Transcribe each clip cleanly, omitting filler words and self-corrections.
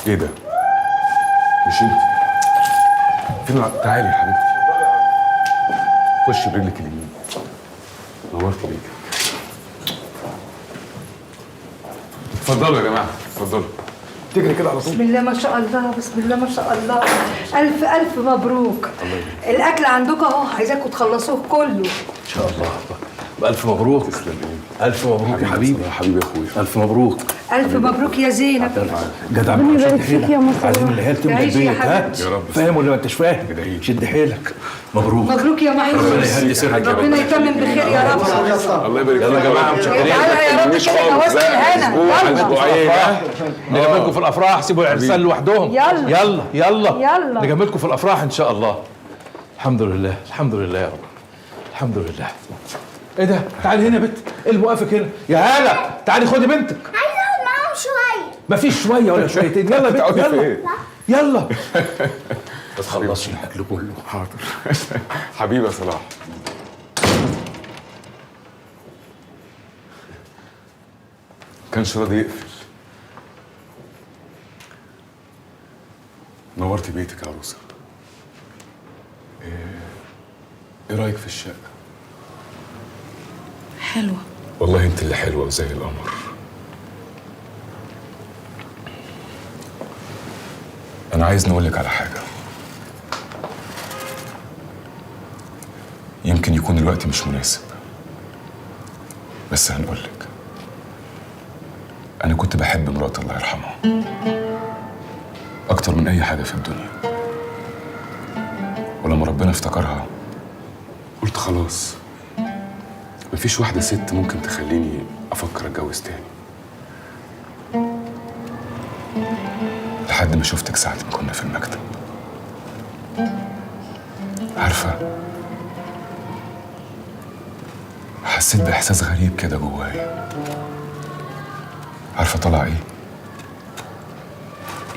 ايه ده؟ مش انت؟ فين تعالي يا حبيبتي. خشي برجلك اليمين. نورت بيك. اتفضلوا يا جماعه، اتفضلوا. تجري كده على طول. بسم الله ما شاء الله، بسم الله ما شاء الله. ألف ألف مبروك. الأكل عندكم أهو، عايزاكم تخلصوه كله. ان شاء الله. ألف مبروك. تسلم ألف مبروك يا حبيبي. يا حبيبي يا اخويا. ألف مبروك. ألف مبروك يا زينب. جدع ربنا يبارك فيك يا مصر. عايزين العيال تملى تعيش يا البيت، ها؟ حبيبتي. يا رب. فاهم ولا ما انتش فاهم؟ شد حيلك. مبروك. مبروك يا محمود. ربنا يهدي سرك. ربنا يتمم بخير يا رب. الله يبارك فيك يا جماعه. متشكرين. تعالى يا رب كده نوصل الهنا. يلا اسبوعين. نجملكم في الافراح، سيبوا العرسان لوحدهم. يلا. يلا يلا يلا. نجملكم في الافراح ان شاء الله. الحمد لله، الحمد لله يا رب. الحمد لله. ايه ده؟ تعالي هنا يا بنت. ايه اللي موقفك هنا؟ يا هاله تعالي خدي بنتك. عايزه اقعد معاهم شويه. مفيش شويه ولا شويتين. يلا يا بنت تقعدي يلا. فين؟ يلا. بس خلصي الاكل كله. حاضر. حبيبي يا صلاح. كانش راضي يقفل. نورتي بيتك يا عروسه. ايه رايك في الشقه؟ حلوة. والله انت اللي حلوه وزي القمر. انا عايز نقولك على حاجه. يمكن يكون الوقت مش مناسب، بس هنقولك. انا كنت بحب مرات الله يرحمها اكتر من اي حاجه في الدنيا، ولما ربنا افتكرها قلت خلاص مفيش واحده ست ممكن تخليني افكر اتجوز تاني. لحد ما شفتك ساعة ما كنا في المكتب. عارفة، حسيت بإحساس غريب كده جوايا. عارفة طلع إيه؟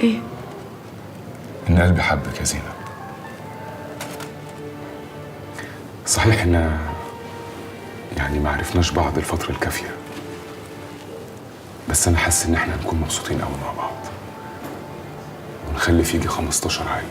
ايه؟ إن قلبي حبك يا زينب. صحيح إن يعني ما عرفناش بعض الفترة الكافية، بس أنا حاسس إن إحنا هنكون مبسوطين أوي مع بعض ونخلي فيجي 15 عيل.